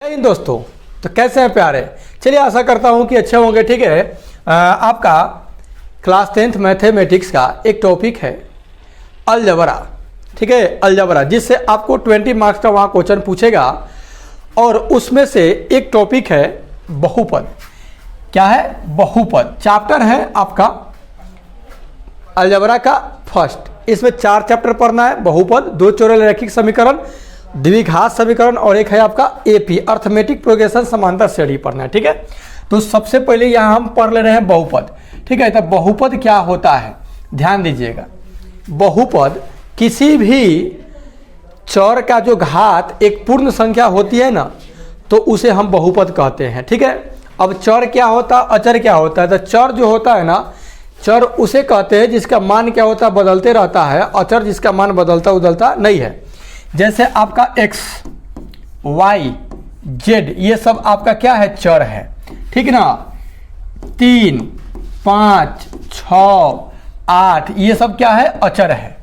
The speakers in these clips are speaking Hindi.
इन दोस्तों, तो कैसे हैं प्यारे। चलिए आशा करता हूं कि अच्छे होंगे। ठीक है, आपका क्लास 10th मैथमेटिक्स का एक टॉपिक है अलजबरा। ठीक है, अलजबरा, जिससे आपको 20 मार्क्स का वहाँ क्वेश्चन पूछेगा और उसमें से एक टॉपिक है बहुपद। क्या है? बहुपद चैप्टर है आपका अलजबरा का फर्स्ट। इसमें 4 चैप्टर पढ़ना है। बहुपद, 2 चौड़े रैखिक समीकरण, द्विघात समीकरण और एक है आपका एपी अर्थमेटिक प्रोग्रेशन समांतर श्रेणी पढ़ना है। ठीक है, तो सबसे पहले यहाँ हम पढ़ ले रहे हैं बहुपद। ठीक है, तो बहुपद क्या होता है ध्यान दीजिएगा। बहुपद किसी भी चर का जो घात एक पूर्ण संख्या होती है ना, तो उसे हम बहुपद कहते हैं। ठीक है, अब चर क्या होता है, अचर क्या होता है। तो चर जो होता है ना, चर उसे कहते हैं जिसका मान क्या होता है, बदलते रहता है। अचर जिसका मान बदलता उदलता नहीं है। जैसे आपका x, y, z ये सब आपका क्या है, चर है। ठीक ना, 3, 5, 6, 8 ये सब क्या है, अचर है।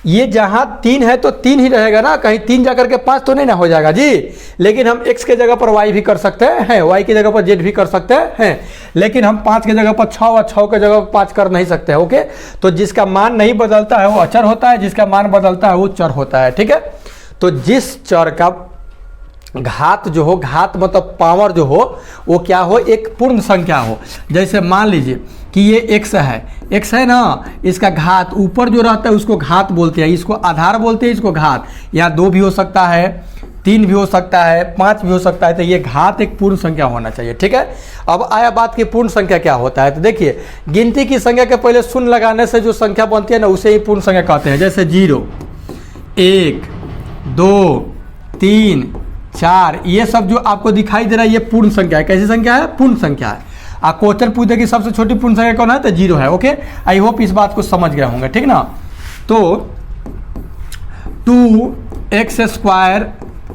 ये जहाँ 3 है तो 3 ही रहेगा ना, कहीं 3 जाकर के 5 तो नहीं ना हो जाएगा जी। लेकिन हम x के जगह पर y भी कर सकते हैं, y की जगह पर z भी कर सकते हैं, लेकिन हम 5 के जगह पर 6 और 6 के जगह पर 5 कर नहीं सकते हैं। ओके, तो जिसका मान नहीं बदलता है वो अचर होता है, जिसका मान बदलता है वो चर होता है। ठीक है, तो जिस चर का घात जो हो, घात मतलब पावर जो हो, वो क्या हो, एक पूर्ण संख्या हो। जैसे मान लीजिए कि ये x है ना, इसका घात ऊपर जो रहता है उसको घात बोलते हैं, इसको आधार बोलते हैं, इसको घात। यहाँ 2 भी हो सकता है, 3 भी हो सकता है, 5 भी हो सकता है। तो ये घात एक पूर्ण संख्या होना चाहिए। ठीक है, अब आया बात कि पूर्ण संख्या क्या होता है। तो देखिए, गिनती की संख्या के पहले शून्य लगाने से जो संख्या बनती है ना, उसे ही पूर्ण संख्या कहते हैं। जैसे 0, 1, 2, 3, 4 ये सब जो आपको दिखाई दे रहा है ये पूर्ण संख्या है। कैसी संख्या है? पूर्ण संख्या है। क्वेश्चन पूछे कि सबसे छोटी पूर्ण संख्या कौन है, तो 0 है। ओके, आई होप इस बात को समझ गए होंगे। ठीक ना, तो 2x²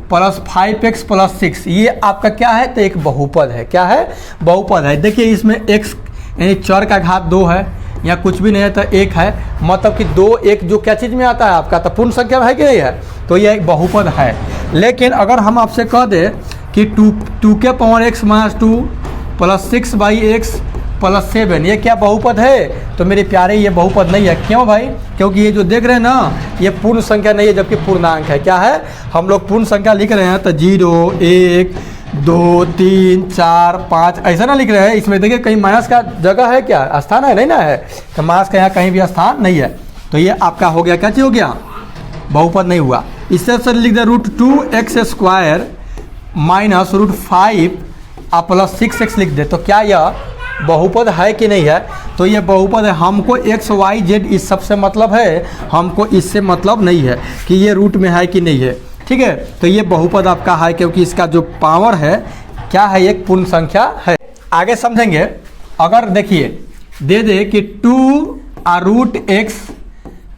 + 5x + 6 ये आपका क्या है, तो एक बहुपद है। क्या है? बहुपद है। देखिए इसमें x यानी चर का घात 2 है, यहाँ कुछ भी नहीं है तो 1 है। मतलब कि 2 1 जो क्या चीज़ में आता है आपका, तो पूर्ण संख्या है कि नहीं है, तो यह एक बहुपद है। लेकिन अगर हम आपसे कह दें कि 2x - 2 + 6/x + 7 ये क्या बहुपद है, तो मेरे प्यारे ये बहुपद नहीं है। क्यों भाई? क्योंकि ये जो देख रहे हैं ना, ये पूर्ण संख्या नहीं है, जबकि पूर्णांक है। क्या है? हम लोग पूर्ण संख्या लिख रहे हैं तो 0, 1, 2, 3, 4, 5 ऐसा ना लिख रहे हैं। इसमें देखिए कहीं माइनस का जगह है क्या, स्थान है नहीं ना है, तो माइनस का यहाँ कहीं भी स्थान नहीं है। तो ये आपका हो गया, क्या चीज़ हो गया, बहुपद नहीं हुआ। इससे सर लिख दे √2x² - √5 + 6x लिख दे, तो क्या यह बहुपद है कि नहीं है? तो ये बहुपद है। हमको x, y, z इस सब से मतलब है, हमको इससे मतलब नहीं है कि ये रूट में है कि नहीं है। ठीक है, तो ये बहुपद आपका है क्योंकि इसका जो पावर है क्या है, एक पूर्ण संख्या है। आगे समझेंगे। अगर देखिए दे दे कि 2√x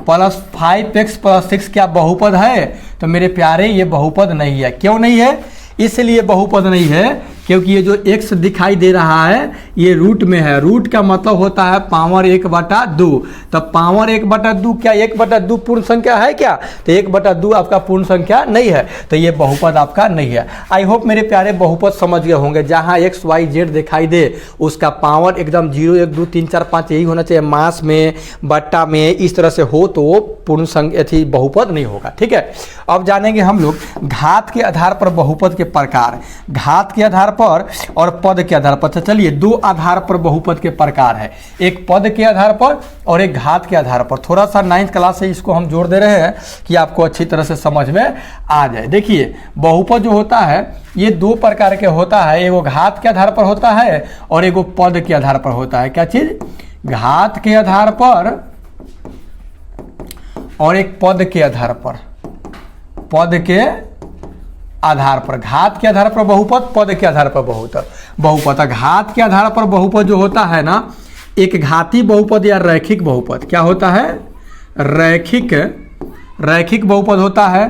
+ 5x + 6 क्या बहुपद है, तो मेरे प्यारे ये बहुपद नहीं है। क्यों नहीं है? इसलिए बहुपद नहीं है क्योंकि ये जो x दिखाई दे रहा है ये रूट में है। रूट का मतलब होता है पावर 1/2। तो पावर 1/2 क्या 1/2 पूर्ण संख्या है क्या? तो 1/2 आपका पूर्ण संख्या नहीं है, तो ये बहुपद आपका नहीं है। आई होप मेरे प्यारे बहुपद समझ गए होंगे। जहाँ x, y, z दिखाई दे उसका पावर एकदम 0, 1, 2, 3, 4, 5 यही होना चाहिए। मास में, बट्टा में इस तरह से हो तो वो पूर्ण संख्या थी, बहुपद नहीं होगा। ठीक है, अब जानेंगे हम लोग घात के आधार पर बहुपद के प्रकार। घात के आधार पर और पद के आधार पर। चलिए 2 आधार पर बहुपद के प्रकार है, एक पद के आधार पर और एक घात के आधार पर। थोड़ा सा 9th क्लास से इसको हम जोड़ दे रहे हैं कि आपको अच्छी तरह से समझ में आ जाए। देखिए बहुपद जो होता है ये 2 प्रकार के होता है, एगो घात के आधार पर होता है और एगो पद के आधार पर होता है। क्या चीज? घात के आधार पर और एक पद के आधार पर। पद के आधार पर, घात के आधार पर बहुपद, पद के आधार पर बहुपद। घात के आधार पर बहुपद जो होता है ना, एक घाती बहुपद या रैखिक बहुपद। क्या होता है? रैखिक बहुपद होता है,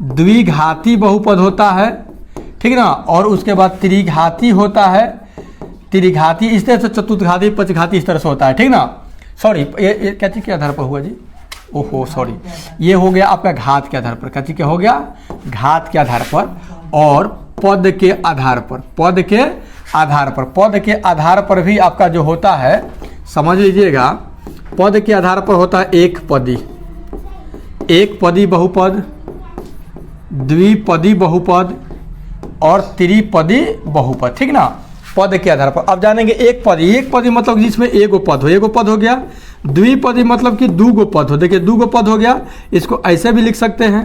द्विघाती बहुपद होता है। ठीक ना, और उसके बाद त्रिघाती होता है। त्रिघाती इस तरह से, चतुर्घाती, पंचघाती इस तरह से होता है। ठीक ना, सॉरी ये क्या चीज़ के आधार पर हुआ जी, ओहो सॉरी, ये हो गया आपका घात के आधार पर। क्या चीज़ क्या हो गया? घात के आधार पर। और पद के आधार पर, पद के आधार पर, पद के आधार पर भी आपका जो होता है समझ लीजिएगा, पद के आधार पर होता है एक पदी, एक पदी बहुपद, द्विपदी बहुपद और त्रिपदी बहुपद, ठीक ना, पद के आधार पर। अब जानेंगे एक पदी, एक पदी मतलब जिसमें एगो पद हो, एगो पद हो गया। द्विपदी मतलब कि दूगो पद हो, देखिए दूगो पद हो गया, इसको ऐसे भी लिख सकते हैं,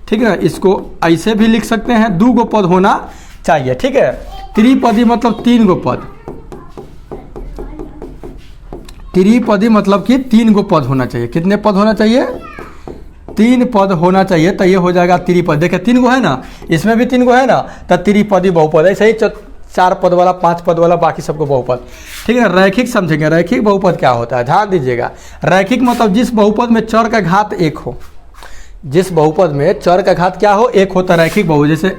ठीक है, इसको ऐसे भी लिख सकते हैं, दूगो पद होना चाहिए, ठीक है। त्रिपदी मतलब तीन गो पद, त्रिपदी मतलब कि तीन गो पद होना चाहिए। कितने पद होना चाहिए? तीन पद होना चाहिए, तो ये हो जाएगा त्रिपद। देखिए तीन गो है ना, इसमें भी तीन गो है ना, तो त्रिपदी बहुपद। ऐसे ही चार पद वाला, पांच पद वाला, बाकी सबको बहुपद, ठीक है। रैखिक समझेंगे, रैखिक बहुपद क्या होता है, ध्यान दीजिएगा। रैखिक मतलब जिस बहुपद में चर का घात एक हो, जिस बहुपद में चर का घात क्या हो, एक होता है रैखिक बहुपद। जैसे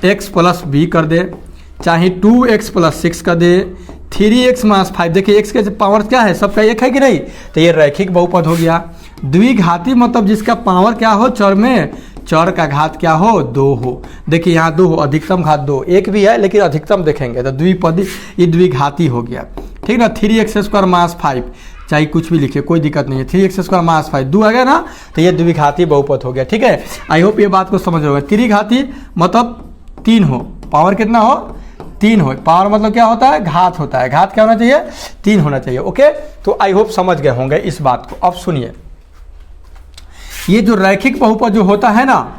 ax + b कर दे, चाहे 2x + 6 कर दे, 3x - 5, देखिए x के पावर क्या है, सबका एक है कि नहीं, तो ये रैखिक बहुपद हो गया। द्विघाती मतलब जिसका पावर क्या हो, चर में चर का घात क्या हो, 2 हो। देखिए यहाँ 2 हो, अधिकतम घात 2, एक भी है लेकिन अधिकतम देखेंगे तो द्विपदी, ये द्विघाती हो गया, ठीक ना। 3x² - 5, चाहे कुछ भी लिखिए, कोई दिक्कत नहीं है। 3x² - 5 2 आ गया ना, तो ये द्विघाती बहुपद हो गया, ठीक है। आई होप ये बात को समझ रहे हो। त्रिघाती मतलब 3 हो, पावर कितना हो, 3 हो। पावर मतलब क्या होता है, घात होता है। घात क्या होना चाहिए, 3 होना चाहिए, ओके। तो आई होप समझ गए होंगे इस बात को। अब सुनिए, ये जो रैखिक बहुपद जो होता है ना,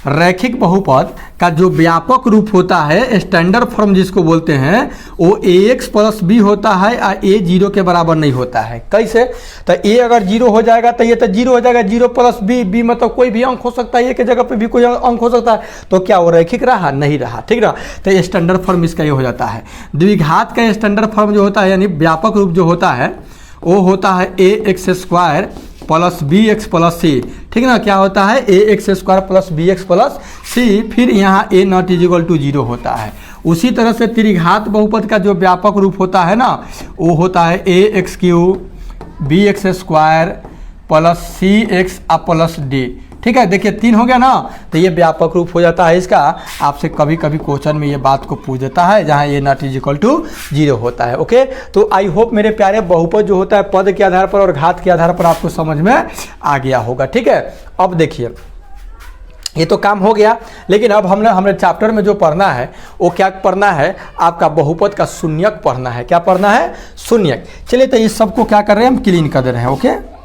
रैखिक बहुपद का जो व्यापक रूप होता है, स्टैंडर्ड फॉर्म जिसको बोलते हैं, वो ax + b होता है और a 0 के बराबर नहीं होता है। कैसे? तो a अगर 0 हो जाएगा तो ये तो 0 हो जाएगा, 0 + b, b मतलब कोई भी अंक हो सकता है, a के जगह पे भी कोई अंक हो सकता है, तो क्या वो रैखिक रहा, नहीं रहा, ठीक ना। तो स्टैंडर्ड फॉर्म इसका ये हो जाता है। द्विघात का स्टैंडर्ड फॉर्म जो होता है, यानी व्यापक रूप जो होता है, वो होता है ax² + bx + c, ठीक है ना। क्या होता है, ax² + bx + c, फिर यहाँ a ≠ 0 होता है। उसी तरह से त्रिघात बहुपद का जो व्यापक रूप होता है ना, वो होता है ax³ bx² + cx + d, ठीक है। देखिए 3 हो गया ना, तो ये व्यापक रूप हो जाता है इसका। आपसे कभी कभी क्वेश्चन में ये बात को पूछ देता है, जहाँ ये ≠ 0 होता है, ओके। तो आई होप मेरे प्यारे, बहुपद जो होता है पद के आधार पर और घात के आधार पर आपको समझ में आ गया होगा, ठीक है। अब देखिए, ये तो काम हो गया, लेकिन अब हमने चैप्टर में जो पढ़ना है वो क्या पढ़ना है, आपका बहुपद का शून्यक पढ़ना है। क्या पढ़ना है, शून्यक। चलिए तो इस सबको क्या कर रहे हैं, हम क्लीन कर दे रहे हैं, ओके।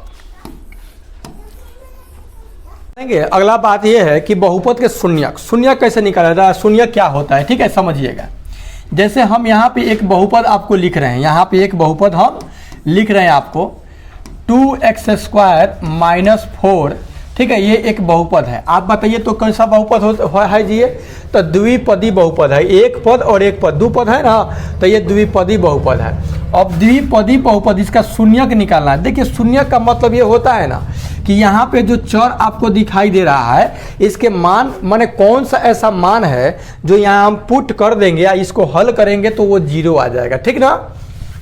अगला बात यह है कि बहुपद के शून्यक, शून्यक कैसे निकाला जाए, शून्यक क्या होता है, ठीक है, समझिएगा। जैसे हम यहाँ पे एक बहुपद आपको लिख रहे हैं, यहाँ पे एक बहुपद हम लिख रहे हैं आपको, 2x² - 4, ठीक है, ये एक बहुपद है। आप बताइए तो कैसा बहुपद है जी, ये तो द्विपदी बहुपद है, एक पद और एक पद, 2 पद है ना, तो ये द्विपदी बहुपद है। अब द्विपदी बहुपद, इसका शून्यक निकालना है। देखिए शून्यक का मतलब ये होता है ना कि यहाँ पे जो चर आपको दिखाई दे रहा है, इसके मान माने कौन सा ऐसा मान है जो यहाँ हम पुट कर देंगे या इसको हल करेंगे तो वो 0 आ जाएगा, ठीक ना।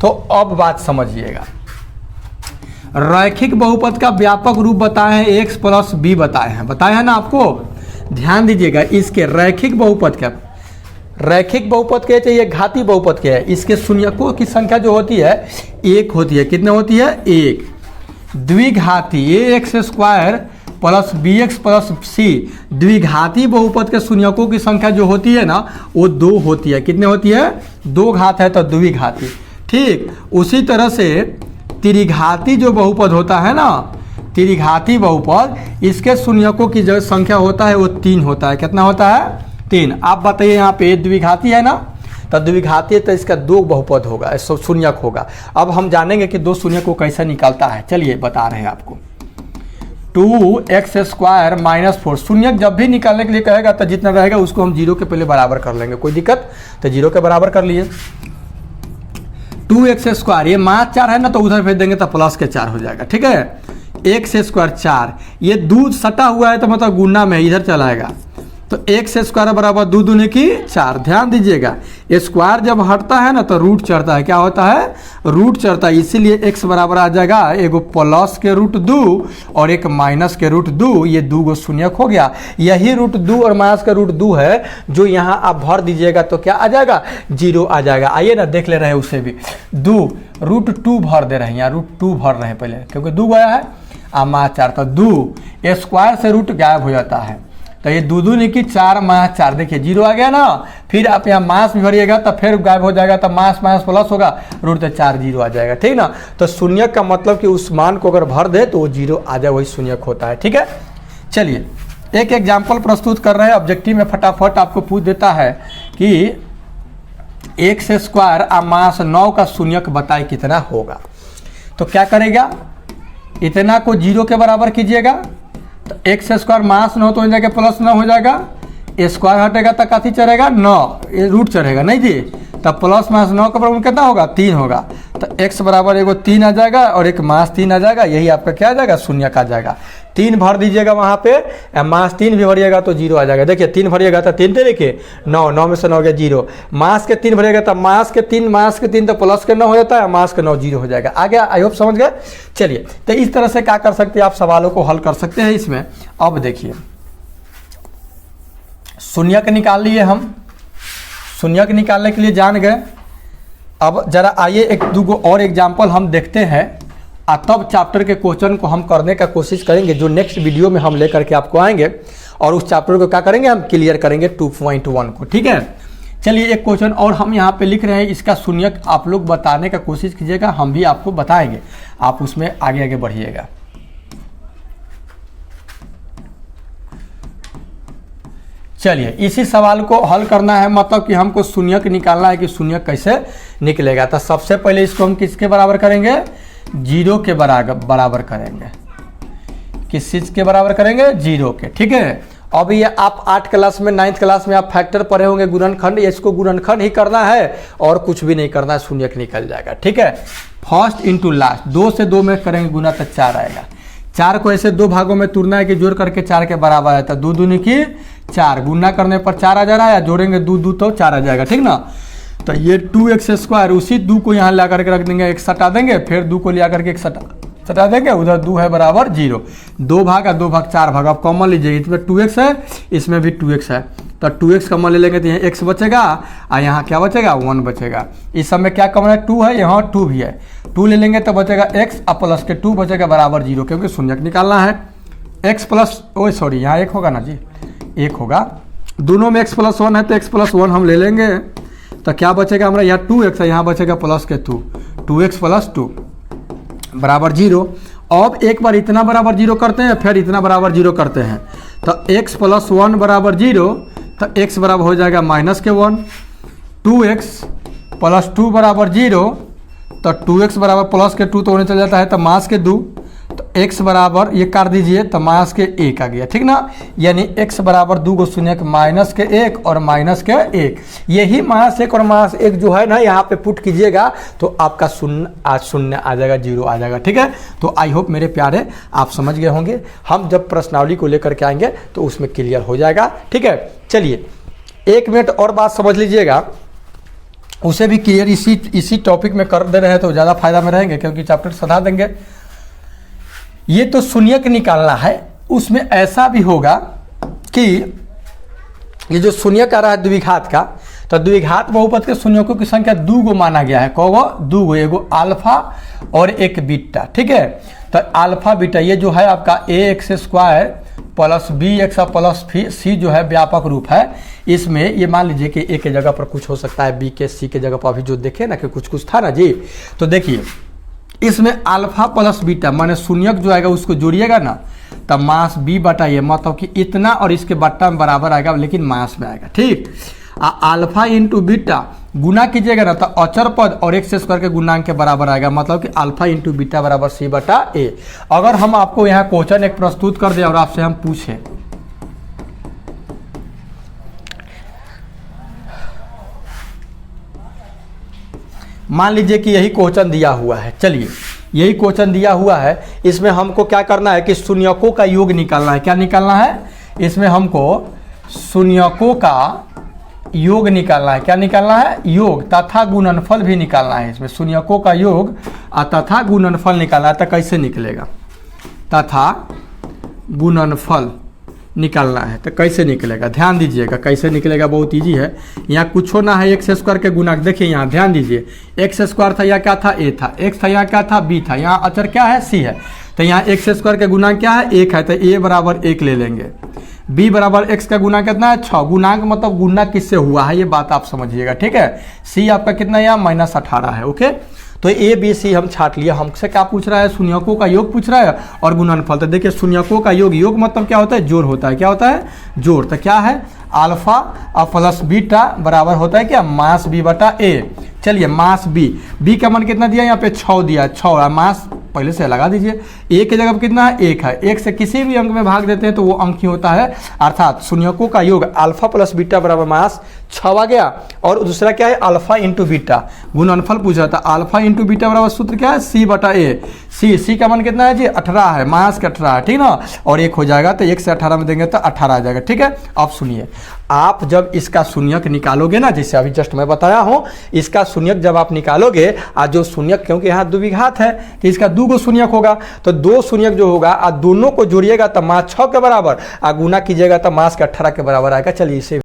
तो अब बात समझिएगा, रैखिक बहुपद का व्यापक रूप बताए हैं, x + b बताए हैं ना आपको। ध्यान दीजिएगा, इसके रैखिक बहुपद के चाहिए, घाती बहुपद के है, इसके शून्यकों की संख्या जो होती है 1 होती है। कितने होती है, 1। द्विघाती ax² + bx + c, द्विघाती बहुपद के शून्यकों की संख्या जो होती है ना, वो 2 होती है। कितने होती है, 2 घात है तो द्विघाती, ठीक। उसी तरह से त्रिघाती जो बहुपद होता है ना, त्रिघाती बहुपद, इसके शून्यकों की जो संख्या होता है वो 3 होता है। कितना होता है, 3। आप बताइए, यहाँ पे द्विघाती है ना, तो द्विघाती तो इसका 2 बहुपद होगा, शून्यक होगा। अब हम जानेंगे कि 2 शून्यक को कैसे निकालता है, चलिए बता रहे हैं आपको। 2x² - 4, शून्यक जब भी निकालने के लिए कहेगा तो जितना रहेगा उसको हम 0 के पहले बराबर कर लेंगे, कोई दिक्कत, तो 0 के बराबर कर लिए। 2x², ये माइनस 4 है ना, तो उधर भेज देंगे तो प्लस के 4 हो जाएगा, ठीक है। x² 4, ये 2 सटा हुआ है तो मतलब गुना में इधर चलाएगा, तो x² = 2 दूनी की 4। ध्यान दीजिएगा, स्क्वायर जब हटता है ना तो रूट चढ़ता है, क्या होता है, रूट चढ़ता है, इसीलिए x बराबर आ जाएगा एगो प्लस के रूट 2 और एक माइनस के रूट 2, ये 2 गो शून्यक हो गया। यही रूट 2 और माइनस का रूट 2 है जो यहाँ आप भर दीजिएगा तो क्या आ जाएगा, 0 आ जाएगा। आइए ना देख ले रहे हैं उसे भी, 2 रूट 2 भर दे रहे हैं, यहाँ रूट 2 भर रहे हैं पहले क्योंकि 2 गया है, माइनस 4, तो 2 स्क्वायर से रूट गायब हो जाता है, तो ये 2 2 की 4 माइनस 4, देखिए 0 आ गया ना। फिर आप यहाँ मास भी भरिएगा तो फिर गायब हो जाएगा, तो मास माइनस प्लस होगा, रूट से 4 0 आ जाएगा, ठीक ना। तो शून्यक का मतलब कि उस मान को अगर भर दे तो वो 0 आ जाए, वही शून्यक होता है, ठीक है। चलिए एक एग्जाम्पल प्रस्तुत कर रहे हैं, ऑब्जेक्टिव में फटाफट आपको पूछ देता है कि x स्क्वायर मास 9 का शून्यक बताए कितना होगा। तो क्या करेगा, इतना को 0 के बराबर कीजिएगा, तो x स्क्वायर मास 9 तो हो जाएगा प्लस 9 हो जाएगा, स्क्वायर हटेगा तो कथी चढ़ेगा, 9, ये रूट चढ़ेगा नहीं जी, तब प्लस माइनस 9 का बराबर कितना होगा, 3 होगा, तो x बराबर एगो 3 आ जाएगा और एक मास 3 आ जाएगा, यही आपका क्या आ जाएगा, शून्यक आ जाएगा। 3 भर दीजिएगा वहाँ पे, मास 3 भी भरिएगा तो 0 आ जाएगा। देखिए 3 भरिएगा तो 3 देखिए 9, 9 में से 9 गया 0, मास के 3 भरिएगा तो मास के 3 तो प्लस के 9 हो जाता है, मास के 9 0 हो जाएगा। आ गया, आई होप समझ गए। चलिए तो इस तरह से क्या कर सकते हैं, आप सवालों को हल कर सकते हैं इसमें। अब देखिए शून्यक निकाल लिए हम, शून्यक निकालने के लिए जान गए। अब जरा आइए एक दो और एग्जाम्पल हम देखते हैं, तब चैप्टर के क्वेश्चन को हम करने का कोशिश करेंगे, जो नेक्स्ट वीडियो में हम लेकर के आपको आएंगे और उस चैप्टर को क्या करेंगे, हम क्लियर करेंगे 2.1 को, ठीक है। चलिए एक क्वेश्चन और हम यहाँ पे लिख रहे हैं, इसका शून्यक आप लोग बताने का कोशिश कीजिएगा, हम भी आपको बताएंगे, आप उसमें आगे आगे बढ़िएगा। चलिए इसी सवाल को हल करना है, मतलब कि हमको शून्यक निकालना है कि शून्यक कैसे निकलेगा। तो सबसे पहले इसको हम किसके बराबर करेंगे, 0 के बराबर करेंगे। किस चीज़ के बराबर करेंगे, 0 के, ठीक है। अब ये आप 8 क्लास में 9th क्लास में आप फैक्टर पढ़े होंगे, गुणनखंड, इसको गुणनखंड ही करना है और कुछ भी नहीं करना है, शून्यक निकल जाएगा, ठीक है। फर्स्ट इंटू लास्ट, 2 से 2 में करेंगे गुना तो 4 आएगा। 4 को ऐसे 2 भागों में तोड़ना है कि जोड़ करके 4 के बराबर आता है, 2 दूनी की 4, गुना करने पर 4 आ जा रहा है, या जोड़ेंगे 2 2 तो 4 आ जाएगा, ठीक ना। तो ये 2x स्क्वायर, उसी 2 को यहाँ ला करके रख देंगे, 1 हटा देंगे, फिर 2 को लिया करके 1 हटा देंगे, उधर 2 है बराबर 0, 2 भाग 2 भाग 4 भाग, अब कॉमन लीजिए, इसमें 2x है, इसमें भी 2x है, तो 2x कॉमन ले लेंगे तो यहाँ x बचेगा और यहाँ क्या बचेगा, 1 बचेगा। इस सब में क्या कॉमन है, 2 है, यहाँ 2 भी है, 2 ले लेंगे तो बचेगा x और प्लस के 2 बचेगा बराबर 0, क्योंकि शून्यक निकालना है। x प्लस, ओ सॉरी यहाँ 1 होगा ना जी, 1 होगा, दोनों में x प्लस 1 है तो x प्लस 1 हम ले लेंगे, तो क्या बचेगा हमारा, यहाँ 2x है, यहाँ बचेगा प्लस के 2, 2x प्लस 2 बराबर 0। अब एक बार इतना बराबर 0 करते हैं, फिर इतना बराबर 0 करते हैं, तो x प्लस 1 बराबर 0, तो x बराबर हो जाएगा माइनस के 1, 2x प्लस 2 बराबर 0, तो 2x बराबर प्लस के 2 तो होने चल जाता है, तो माइनस के 2, तो x बराबर ये कर दीजिए तो माइनस के 1 आ गया, ठीक ना। यानी x बराबर 2 को शून्यक माइनस के 1 और माइनस के 1, यही माइनस 1 और माइनस 1 जो है ना यहाँ पे पुट कीजिएगा तो आपका शून्य आ जाएगा, 0 आ जाएगा, ठीक है। तो आई होप मेरे प्यारे आप समझ गए होंगे, हम जब प्रश्नावली को लेकर के आएंगे तो उसमें क्लियर हो जाएगा, ठीक है। चलिए 1 मिनट और बात समझ लीजिएगा, उसे भी क्लियर इसी टॉपिक में कर दे रहे हैं तो ज़्यादा फायदा में रहेंगे, क्योंकि चैप्टर सधा देंगे। ये तो शून्यक निकालना है, उसमें ऐसा भी होगा कि ये जो शून्यक आ रहा है द्विघात का, तो द्विघात बहुपद के शून्यकों की संख्या 2 गो माना गया है, कौगो 2 गो, एगो अल्फा और एक बीटा, ठीक है। तो अल्फा बीटा ये जो है आपका ax square plus bx plus c जो है व्यापक रूप है, इसमें ये मान लीजिए कि a के जगह पर कुछ हो सकता है, b के c के जगह पर अभी जो देखे ना कि कुछ था ना जी, तो देखिए इसमें अल्फा प्लस बीटा माने शून्यक जो आएगा उसको जोड़िएगा ना, तब मास b बटा ये, मतलब कि इतना और इसके बट्टा में बराबर आएगा, लेकिन मास में आएगा, ठीक। अल्फा इंटू बीटा गुना कीजिएगा ना तो अचर पद और x स्क्वायर के गुणांक के बराबर आएगा, मतलब कि अल्फा इंटू बीटा बराबर c बटा a। अगर हम आपको यहाँ क्वेश्चन एक प्रस्तुत कर दें और आपसे हम पूछें, मान लीजिए कि यही क्वेश्चन दिया हुआ है, चलिए यही क्वेश्चन दिया हुआ है, इसमें हमको क्या करना है कि शून्यकों का योग निकालना है। क्या निकालना है, इसमें हमको शून्यकों का योग निकालना है। क्या निकालना है? योग तथा गुणनफल भी निकालना है। इसमें शून्यकों का योग तथा गुणनफल निकालना है। तो कैसे निकलेगा? तथा गुणनफल निकालना है तो कैसे निकलेगा? ध्यान दीजिएगा कैसे निकलेगा, बहुत इजी है। यहाँ कुछ ना है, एक्स स्क्वायर के गुना। देखिए यहाँ ध्यान दीजिए, एक्स स्क्वायर था, यहाँ क्या था? ए था। एक्स था, यहाँ क्या था? बी था। यहाँ अचर क्या है? सी है। तो यहाँ एक्स स्क्वायर के गुना क्या है? 1 है, तो ए बराबर 1 ले लेंगे। बी बराबर एक्स का गुना कितना है? 6। गुणांक मतलब गुना किससे हुआ है, ये बात आप समझिएगा, ठीक है। सी आपका कितना है? यहाँ -18 है। ओके, तो ए बी सी हम छाट लिया। हमसे क्या पूछ रहा है? शून्यकों का योग पूछ रहा है और गुणनफल। तो देखिए शून्यकों का योग, योग मतलब क्या होता है? जोड़ होता है। क्या होता है? जोड़। तो क्या है? अल्फा प्लस बीटा बराबर होता है क्या? मास बी बटा ए। चलिए मास बी का मान कितना दिया? यहाँ पे 6 दिया। 6 मास पहले से लगा दीजिए। ए की जगह पर कितना है? 1 है। 1 से किसी भी अंक में भाग देते हैं तो वो अंक ही होता है। अर्थात शून्यकों का योग अल्फा प्लस बीटा बराबर मास 6 आ गया। और दूसरा क्या है? Alpha into beta. गुणनफल पूछ रहा था। अल्फा इंटू बीटा बराबर सूत्र क्या है? सी बटा ए। सी का मान कितना है जी? 18 है। मास का 18 है, ठीक ना। और 1 हो जाएगा तो 1 से 18 में देंगे तो 18 आ जाएगा, ठीक है। अब सुनिए, आप जब इसका शून्यक निकालोगे ना, जैसे अभी जस्ट मैं बताया हूं, इसका शून्यक जब आप निकालोगे, आज जो शून्यक, क्योंकि यहाँ द्विघात है तो इसका 2 गो शून्यक होगा। तो 2 शून्यक जो होगा दोनों को जोड़िएगा तो मास 6 के बराबर, गुना कीजिएगा तो मास के 18 के बराबर आएगा। चलिए इसे